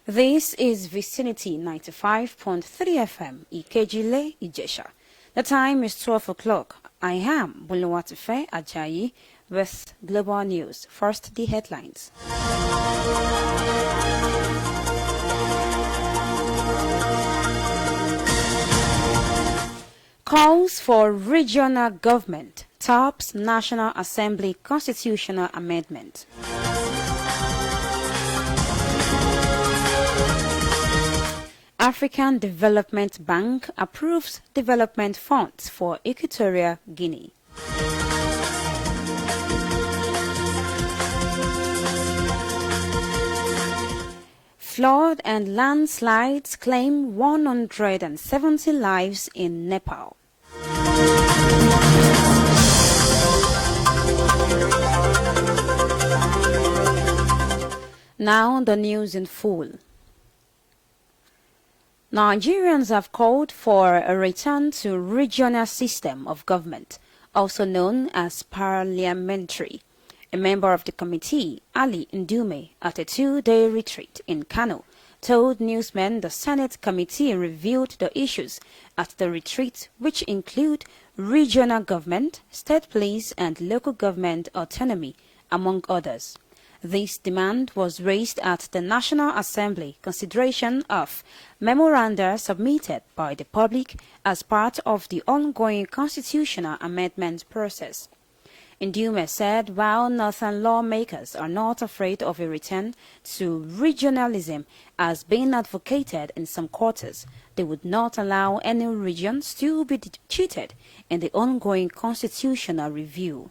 This is Vicinity 95.3 FM, Ikeji Ile, Ijesha. The time is 12 o'clock. I am Boluwatife, Ajayi, with Global News. First, the headlines. Calls for regional government tops National Assembly constitutional amendment. African Development Bank approves development funds for Equatorial Guinea. Flood and landslides claim 170 lives in Nepal. Now the news in full. Nigerians have called for a return to regional system of government, also known as parliamentary. A member of the committee, Ali Ndume, at a two-day retreat in Kano, told newsmen the Senate committee reviewed the issues at the retreat, which include regional government, state police and local government autonomy, among others. This demand was raised at the National Assembly consideration of memoranda submitted by the public as part of the ongoing constitutional amendment process. Ndume said while northern lawmakers are not afraid of a return to regionalism as being advocated in some quarters, they would not allow any regions to be cheated in the ongoing constitutional review.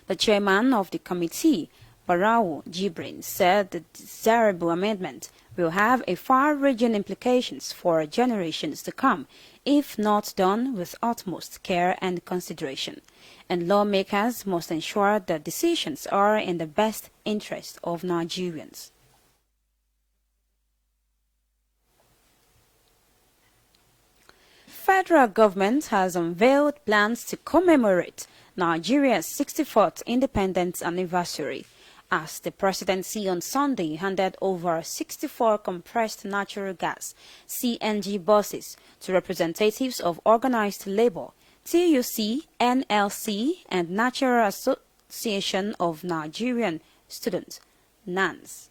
The chairman of the committee, Barau Jibrin, said the desirable amendment will have a far-reaching implications for generations to come if not done with utmost care and consideration, and lawmakers must ensure that decisions are in the best interest of Nigerians. Federal government has unveiled plans to commemorate Nigeria's 64th independence anniversary, as the presidency on Sunday handed over 64 compressed natural gas (CNG) buses to representatives of organized labor, TUC, NLC, and Natural Association of Nigerian Students, NANS.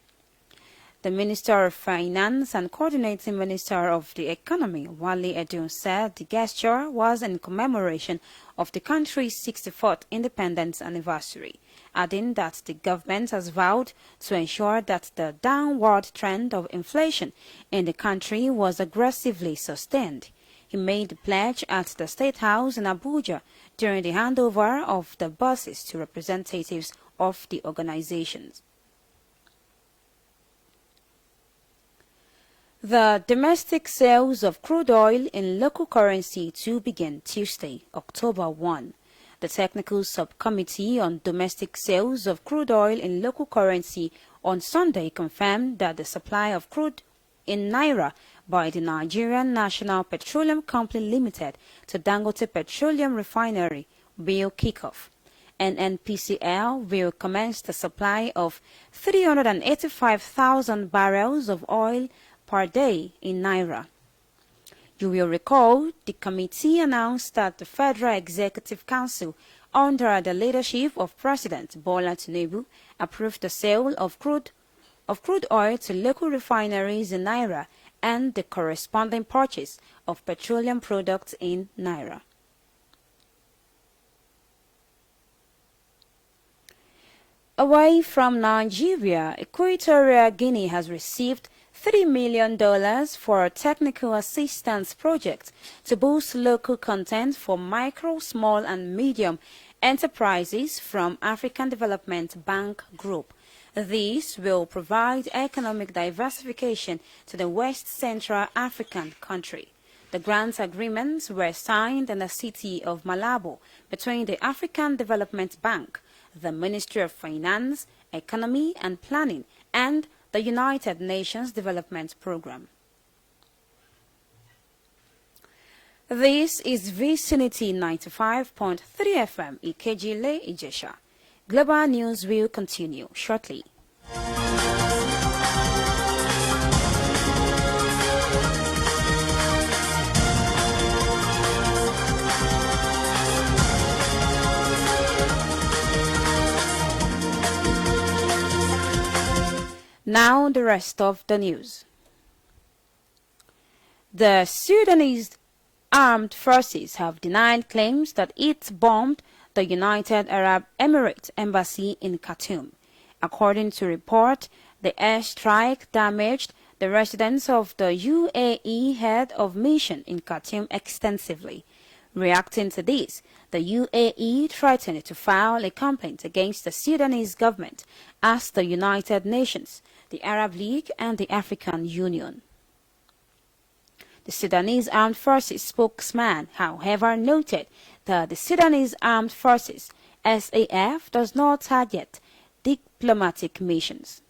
The Minister of Finance and Coordinating Minister of the Economy, Wale Edun, said the gesture was in commemoration of the country's 64th independence anniversary, adding that the government has vowed to ensure that the downward trend of inflation in the country was aggressively sustained. He made the pledge at the State House in Abuja during the handover of the buses to representatives of the organizations. The domestic sales of crude oil in local currency to begin Tuesday, October 1. The Technical Subcommittee on Domestic Sales of Crude Oil in Local Currency on Sunday confirmed that the supply of crude in Naira by the Nigerian National Petroleum Company Limited to Dangote Petroleum Refinery will kick off. NNPCL will commence the supply of 385,000 barrels of oil per day in Naira. You will recall the committee announced that the Federal Executive Council, under the leadership of President Bola Tinubu, approved the sale of crude oil to local refineries in Naira and the corresponding purchase of petroleum products in Naira. Away from Nigeria, Equatorial Guinea has received $3 million for a technical assistance project to boost local content for micro, small and medium enterprises from African Development Bank Group. This will provide economic diversification to the West Central African country. The grant agreements were signed in the city of Malabo between the African Development Bank, the Ministry of Finance, Economy and Planning, and the United Nations Development Programme. This is Vicinity 95.3 FM, Ikeji Ile, Ijesha. Global news will continue shortly. Now the rest of the news. The Sudanese armed forces have denied claims that it bombed the United Arab Emirates embassy in Khartoum. According to report, the airstrike damaged the residence of the UAE head of mission in Khartoum extensively. Reacting to this, the UAE threatened to file a complaint against the Sudanese government as the United Nations, the Arab League, and the African Union. The Sudanese Armed Forces spokesman, however, noted that the Sudanese Armed Forces, SAF, does not target diplomatic missions.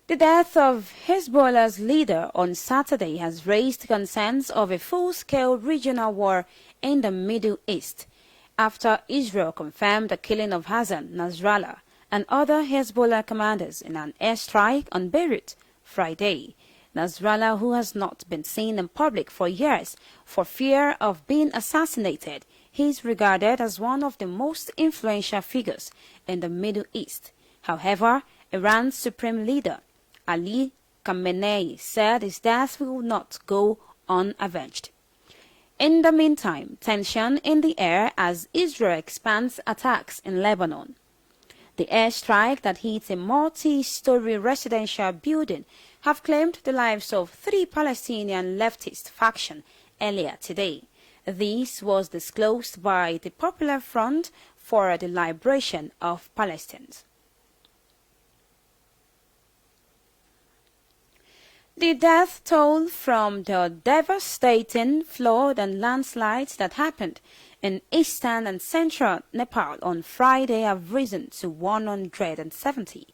The death of Hezbollah's leader on Saturday has raised concerns of a full-scale regional war in the Middle East after Israel confirmed the killing of Hassan Nasrallah and other Hezbollah commanders in an airstrike on Beirut Friday. Nasrallah, who has not been seen in public for years for fear of being assassinated, is regarded as one of the most influential figures in the Middle East. However, Iran's supreme leader, Ali Khamenei, said his death will not go unavenged. In the meantime, tension in the air as Israel expands attacks in Lebanon. The airstrike that hit a multi-story residential building have claimed the lives of 3 Palestinian leftist factions earlier today. This was disclosed by the Popular Front for the Liberation of Palestine. The death toll from the devastating flood and landslides that happened in eastern and central Nepal on Friday have risen to 170.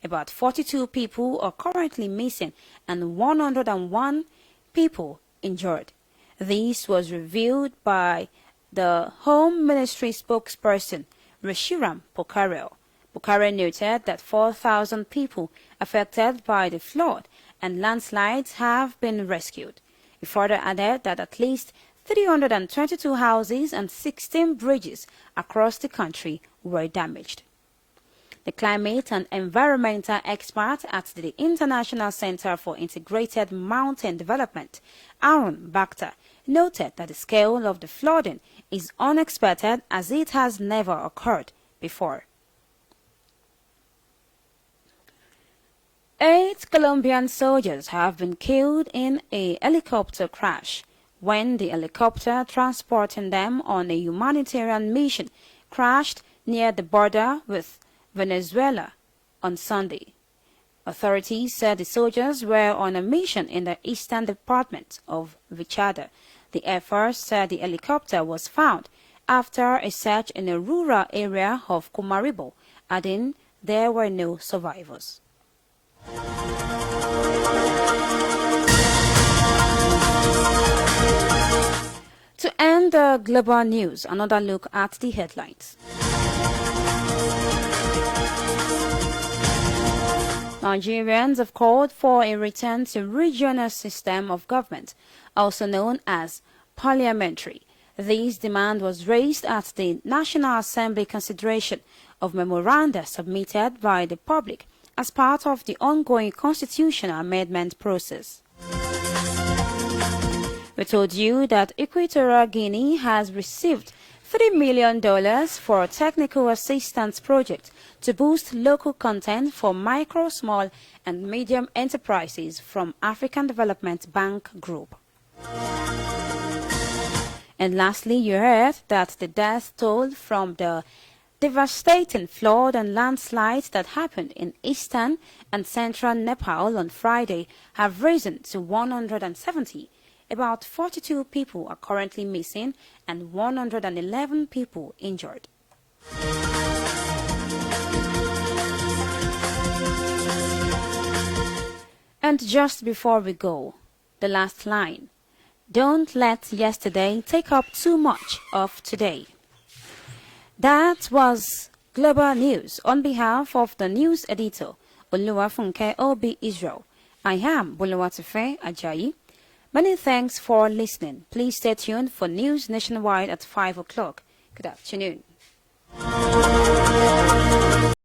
About 42 people are currently missing and 101 people injured. This was revealed by the Home Ministry spokesperson, Rishiram Pokharel. Pokharel noted that 4,000 people affected by the flood and landslides have been rescued. He further added that at least 322 houses and 16 bridges across the country were damaged. The climate and environmental expert at the International Center for Integrated Mountain Development, Aaron Bakhter, noted that the scale of the flooding is unexpected as it has never occurred before. 8 Colombian soldiers have been killed in a helicopter crash when the helicopter transporting them on a humanitarian mission crashed near the border with Venezuela on Sunday. Authorities said the soldiers were on a mission in the eastern department of Vichada. The Air Force said the helicopter was found after a search in a rural area of Kumaribo, adding there were no survivors. To end the global news, another look at the headlines. Nigerians have called for a return to regional system of government, also known as parliamentary. This demand was raised at the National Assembly consideration of memoranda submitted by the public as part of the ongoing constitutional amendment process. We told you that Equatorial Guinea has received $3 million for a technical assistance project to boost local content for micro, small and medium enterprises from African Development Bank Group. And lastly, you heard that the death toll from the devastating flood and landslides that happened in eastern and central Nepal on Friday have risen to 170. About 42 people are currently missing and 111 people injured. And just before we go, the last line. Don't let yesterday take up too much of today. That was Global News on behalf of the news editor, Boluwatife Obi Israel. I am Boluwatife Ajayi. Many thanks for listening. Please stay tuned for news nationwide at 5 o'clock. Good afternoon.